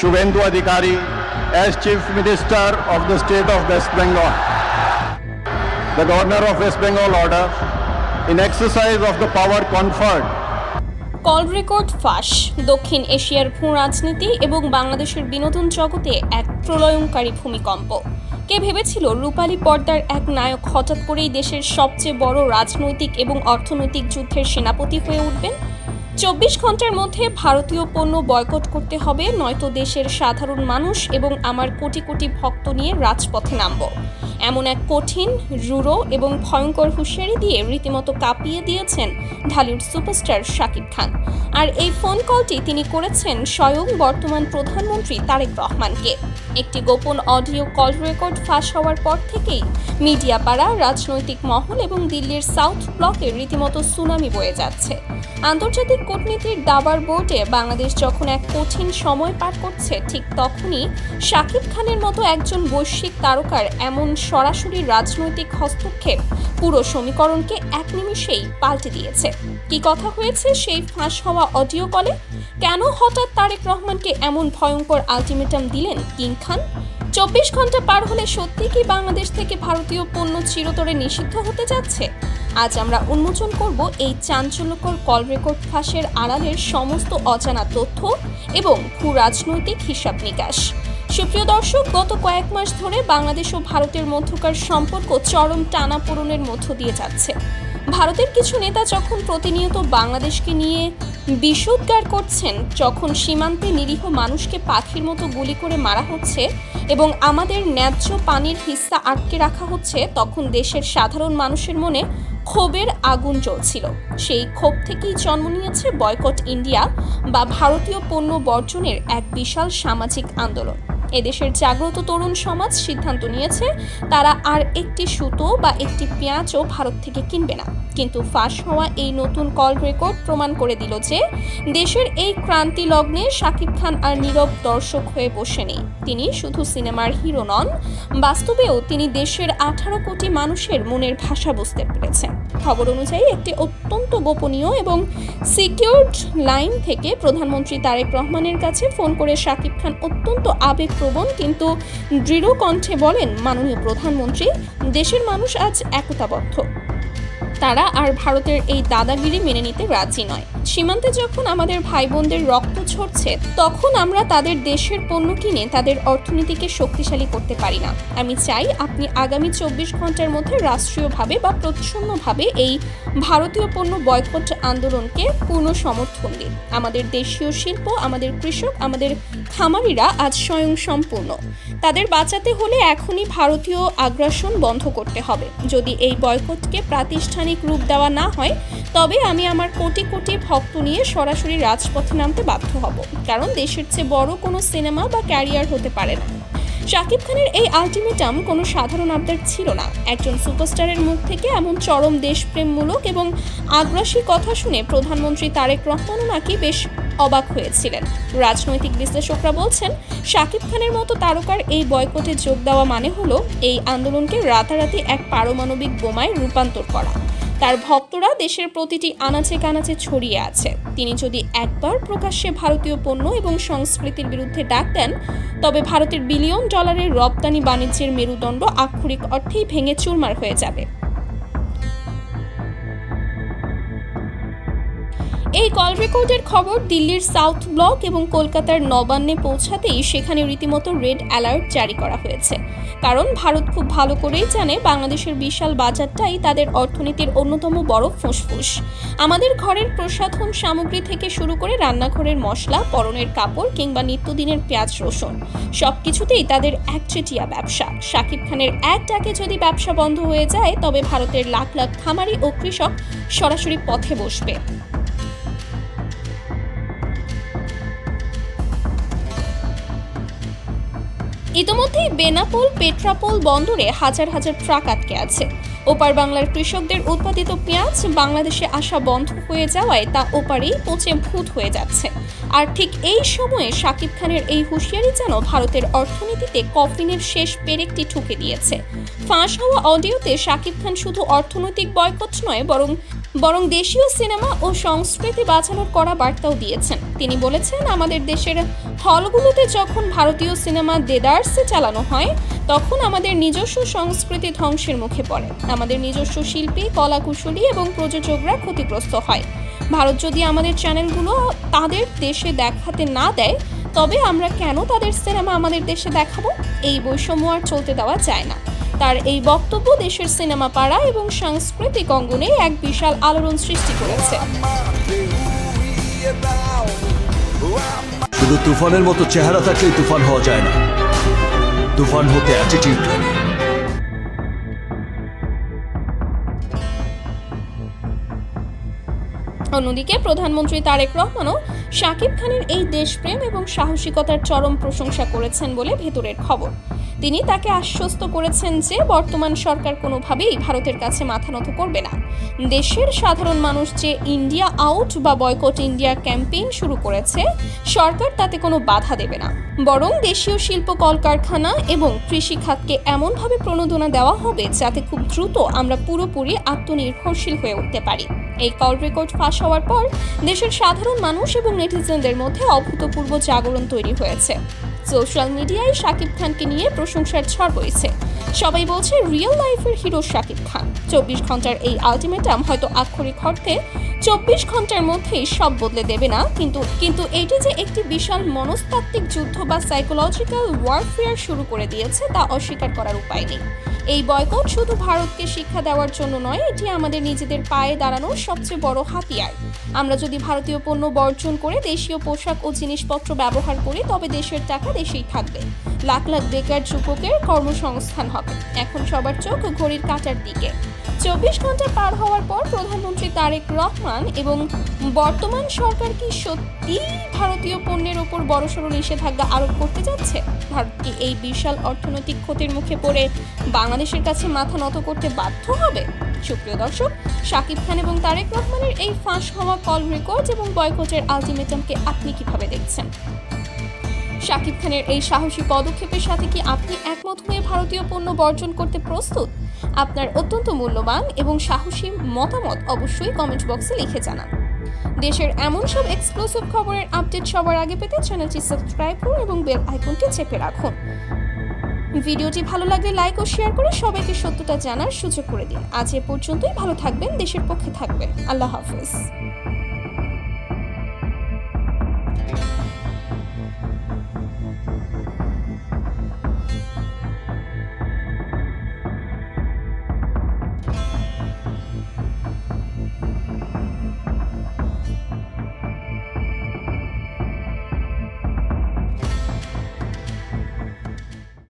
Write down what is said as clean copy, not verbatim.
Shubhendu Adhikari as Chief Minister of the State of West Bengal. The Governor of West Bengal order, in exercise of the power conferred call record ফাঁস, দক্ষিণ এশিয়ার ভূ রাজনীতি এবং বাংলাদেশের বিনোদন জগতে এক প্রলয়ঙ্কারী ভূমিকম্প। কে ভেবেছিল রূপালী পর্দার এক নায়ক হঠাৎ করেই দেশের সবচেয়ে বড় রাজনৈতিক এবং অর্থনৈতিক যুদ্ধের সেনাপতি হয়ে উঠবেন? 24 ঘন্টার মধ্যে ভারতীয় পণ্য বয়কট করতে হবে, নয়তো দেশের সাধারণ মানুষ এবং আমার কোটি কোটি ভক্ত নিয়ে রাজপথে নামব। এমন এক কঠিন, রূঢ় এবং ভয়ঙ্কর হুঁশিয়ারি দিয়ে রীতিমতো কাঁপিয়ে দিয়েছেন ঢালিউড সুপারস্টার শাকিব খান। আর এই ফোন কলটি তিনি করেছেন স্বয়ং বর্তমান প্রধানমন্ত্রী তারেক রহমানকে। একটি গোপন অডিও কল রেকর্ড ফাঁস হওয়ার পর থেকেই মিডিয়া পাড়া, রাজনৈতিক মহল এবং দিল্লির সাউথ ব্লকে রীতিমতো সুনামি বয়ে যাচ্ছে। আন্তর্জাতিক কূটনীতির দাবার বোর্ডে বাংলাদেশ যখন এক কঠিন সময় পার করছে, ঠিক তখনই শাকিব খানের মতো একজন বৈশ্বিক তারকার এমন সরাসরি রাজনৈতিক হস্তক্ষেপ পুরো সমীকরণকে এক নিমিষেই পাল্টে দিয়েছে। কি কথা হয়েছে সেই ফাঁস হওয়া অডিও কলে? কেন হঠাৎ তারেক রহমানকে এমন ভয়ঙ্কর আলটিমেটাম দিলেন কিং খান? 24 ঘন্টা পার হলে সত্যি কি বাংলাদেশ থেকে ভারতীয় পণ্য চিরতরে নিষিদ্ধ হতে যাচ্ছে? আজ আমরা উন্মোচন করব এই চাঞ্চল্যকর কল রেকর্ড ফাঁসের আড়ালের সমস্ত অজানা তথ্য এবং ভূ রাজনৈতিক হিসাব নিকাশ। সুপ্রিয় দর্শক, গত কয়েক মাস ধরে বাংলাদেশ ও ভারতের মধ্যকার সম্পর্ক চরম টানাপোড়েনের মধ্য দিয়ে যাচ্ছে। ভারতের কিছু নেতা যখন প্রতিনিয়ত বাংলাদেশকে নিয়ে বিষোদ্গার করছেন, যখন সীমান্তে নিরীহ মানুষকে পাখির মতো গুলি করে মারা হচ্ছে এবং আমাদের ন্যায্য পানির হিস্সা আটকে রাখা হচ্ছে, তখন দেশের সাধারণ মানুষের মনে ক্ষোভের আগুন জ্বলছিল। সেই ক্ষোভ থেকেই জন্ম নিয়েছে বয়কট ইন্ডিয়া বা ভারতীয় পণ্য বর্জনের এক বিশাল সামাজিক আন্দোলন। এদেশের জাগ্রত তরুণ সমাজ সিদ্ধান্ত নিয়েছে তারা আর একটি সুতো বা একটি পেঁয়াজও ভারত থেকে কিনবে না। কিন্তু ফাঁস হওয়া এই নতুন কল রেকর্ড প্রমাণ করে দিল যে দেশের এই ক্রান্তি লগ্নে শাকিব খান আর নীরব দর্শক হয়ে বসে নেই। তিনি শুধু সিনেমার হিরো নন, বাস্তবেও তিনি দেশের 18 কোটি মানুষের মনের ভাষা বুঝতে পেরেছেন। খবর অনুযায়ী একটি অত্যন্ত গোপনীয় এবং সিকিউরড লাইন থেকে প্রধানমন্ত্রী তারেক রহমানের কাছে ফোন করে শাকিব খান অত্যন্ত আবেগপ্রবণ কিন্তু দৃঢ় কণ্ঠে বলেন, মাননীয় প্রধানমন্ত্রী, দেশের মানুষ আজ একতাবদ্ধ। তারা আর ভারতের এই দাদাগিরি মেনে নিতে রাজি নয়। সীমান্তে যখন আমাদের ভাই বোনদের রক্ত ঝরছে, তখন আমরা তাদের দেশের পণ্য কিনে তাদের অর্থনীতিকে শক্তিশালী করতে পারি না। আমি চাই আপনি আগামী 24 ঘন্টার মধ্যে রাষ্ট্রীয়ভাবে বা প্রচ্ছন্নভাবে এই ভারতীয় পণ্য বয়কট আন্দোলনকে পূর্ণ সমর্থন দিন। আমাদের দেশীয় শিল্প, আমাদের কৃষক, আমাদের খামারিরা আজ স্বয়ং সম্পূর্ণ। তাদের বাঁচাতে হলে এখনই ভারতীয় আগ্রাসন বন্ধ করতে হবে। যদি এই বয়কটকে প্রাতিষ্ঠানিক রূপ দেওয়া না হয়, তবে আমি আমার কোটি কোটি ভক্ত নিয়ে সরাসরি রাজপথে নামতে বাধ্য হব, কারণ দেশের চেয়ে বড় কোনো সিনেমা বা ক্যারিয়ার হতে পারে না। শাকিব খানের এই আলটিমেটাম কোনো সাধারণ আবদার ছিল না। একজন সুপারস্টারের মুখ থেকে এমন চরম দেশপ্রেমমূলক এবং আগ্রাসী কথা শুনে প্রধানমন্ত্রী তারেক রহমানও নাকি বেশ অবাক হয়েছিলেন। রাজনৈতিক বিশ্লেষকরা বলছেন, শাকিব খানের মতো তারকার এই বয়কটে যোগ দেওয়া মানে হলো এই আন্দোলনকে রাতারাতি এক পারমাণবিক বোমায় রূপান্তর করা। তার ভক্তরা দেশের প্রতিটি আনাচে কানাচে ছড়িয়ে আছে। তিনি যদি একবার প্রকাশ্যে ভারতীয় পণ্য এবং সংস্কৃতির বিরুদ্ধে ডাক দেন, তবে ভারতের বিলিয়ন ডলারের রপ্তানি বাণিজ্যের মেরুদণ্ড আক্ষরিক অর্থেই ভেঙে চুরমার হয়ে যাবে। এই কল রেকর্ডের খবর দিল্লির সাউথ ব্লক এবং কলকাতার নবান্নে পৌঁছাতেই সেখানে রীতিমতো রেড অ্যালার্ট জারি করা হয়েছে। কারণ ভারত খুব ভালো করেই জানে বাংলাদেশের বিশাল বাজারটাই তাদের অর্থনীতির অন্যতম বড় ফুসফুস। আমাদের ঘরের প্রসাধন সামগ্রী থেকে শুরু করে রান্নাঘরের মশলা, পরনের কাপড় কিংবা নিত্যদিনের পেঁয়াজ রসুন, সবকিছুতেই তাদের একচেটিয়া ব্যবসা। শাকিব খানের এক ডাকে যদি ব্যবসা বন্ধ হয়ে যায়, তবে ভারতের লাখ লাখ খামারি ও কৃষক সরাসরি পথে বসবে। ইতোমধ্যেই বেনাপোল, পেট্রাপোল বন্দরে হাজার হাজার ট্রাক আটকে আছে। ওপার বাংলার কৃষকদের উৎপাদিত পেঁয়াজ বাংলাদেশে আসা বন্ধ হয়ে যাওয়ায় তা ওপারেই পচে ভূত হয়ে যাচ্ছে। আর ঠিক এই সময়ে শাকিব খানের এই হুঁশিয়ারি যেন ভারতের অর্থনীতিতে কফিনের শেষ পেরেকটি ঠুকে দিয়েছে। ফাঁস হওয়া অডিওতে শাকিব খান শুধু অর্থনৈতিক বয়কট নয় বরং দেশীয় সিনেমা ও সংস্কৃতি বাঁচানোর কড়া বার্তাও দিয়েছেন। তিনি বলেছেন, আমাদের দেশের হলগুলোতে যখন ভারতীয় সিনেমা দেদারসে চালানো হয় তখন আমাদের নিজস্ব সংস্কৃতি ধ্বংসের মুখে পড়ে, আমাদের নিজস্ব শিল্পী, কলাকুশলী এবং প্রযোজকরা ক্ষতিগ্রস্ত হয়। ভারত যদি আমাদের চ্যানেলগুলো তাদের দেশে দেখাতে না দেয় তবে আমরা কেন তাদের সিনেমা আমাদের দেশে দেখাবো? এই বৈষম্য আর চলতে দেওয়া যায় না। তার এই বক্তব্য দেশের সিনেমা পাড়া এবং সাংস্কৃতিক অঙ্গনে এক বিশাল আলোড়ন সৃষ্টি করেছে। শুধু তুফানের মতো চেহারা থাকলেই তুফান হওয়া যায় না, তুফান হতে অ্যাটিটিউড লাগে। অন্যদিকে প্রধানমন্ত্রী তারেক রহমানও শাকিব খানের এই দেশপ্রেম এবং সাহসিকতার চরম প্রশংসা করেছেন বলে ভেতরের খবর। তিনি তাকে আশ্বস্ত করেছেন যে বর্তমান সরকার কোনোভাবেই ভারতের কাছে মাথা নত করবে না। দেশের সাধারণ মানুষ যে ইন্ডিয়া আউট বা বয়কট ইন্ডিয়া ক্যাম্পেইন শুরু করেছে, সরকার তাতে কোনো বাধা দেবে না, বরং দেশীয় শিল্প, কলকারখানা এবং কৃষি খাতকে এমনভাবে প্রণোদনা দেওয়া হবে যাতে খুব দ্রুত আমরা পুরোপুরি আত্মনির্ভরশীল হয়ে উঠতে পারি। এই কল রেকর্ড ফাঁস হওয়ার পর দেশের সাধারণ মানুষ এবং নেটিজেনদের মধ্যে অভূতপূর্ব জাগরণ তৈরি হয়েছে। সোশ্যাল মিডিয়ায় শাকিব খানকে নিয়ে প্রশংসার ঝড় বইছে। সবাই বলছে রিয়েল লাইফের হিরো শাকিব খান। 24 ঘন্টার এই আলটিমেটাম হয়তো আক্ষরিক অর্থে 24 ঘন্টার মধ্যেই সব বদলে দেবে না, কিন্তু এটি যে একটি বিশাল মনস্তাত্ত্বিক যুদ্ধ বা সাইকোলজিক্যাল ওয়ারফেয়ার শুরু করে দিয়েছে তা অস্বীকার করার উপায় নেই। এই বয়কট শুধু ভারতকে শিক্ষা দেওয়ার জন্য নয়, এটি আমাদের নিজেদের পায়ে দাঁড়ানোর সবচেয়ে বড় হাতিয়ার। আমরা যদি ভারতীয় পণ্য বর্জন করে দেশীয় পোশাক ও জিনিসপত্র ব্যবহার করি তবে দেশের টাকা দেশেই থাকবে, লাখ লাখ বেকার যুবকের কর্মসংস্থান হবে। এখন সবার চোখ ঘড়ির কাঁটার দিকে। 24 ঘন্টা পার হওয়ার পর প্রধানমন্ত্রী তারেক রহমান এবং বর্তমান সরকার কি সত্যি ভারতীয় পণ্যের ওপর বড়সড় নিষেধাজ্ঞা আরোপ করতে যাচ্ছে? ভারত কি এই বিশাল অর্থনৈতিক ক্ষতির মুখে পড়ে বাংলাদেশের কাছে মাথা নত করতে বাধ্য হবে? সুপ্রিয় দর্শক, শাকিব খান এবং তারেক রহমানের এই ফাঁস হওয়া কল রেকর্ড এবং বয়কটের আলটিমেটামকে আপনি কিভাবে দেখছেন? শাকিব খানের এই সাহসী পদক্ষেপের সাথে কি আপনি একমত হয়ে ভারতীয় পণ্য বর্জন করতে প্রস্তুত? আপনার অত্যন্ত মূল্যবান এবং সাহসী মতামত অবশ্যই কমেন্ট বক্সে লিখে জানান। দেশের এমন সব এক্সক্লুসিভ খবরের আপডেট সবার আগে পেতে চ্যানেলটি সাবস্ক্রাইব করুন এবং বেল আইকনটি চেপে রাখুন। ভিডিওটি ভালো লাগলে লাইক ও শেয়ার করে সবাইকে সত্যটা জানার সুযোগ করে দিন। আজ এ পর্যন্তই। ভালো থাকবেন, দেশের পক্ষে থাকবেন। আল্লাহ হাফেজ।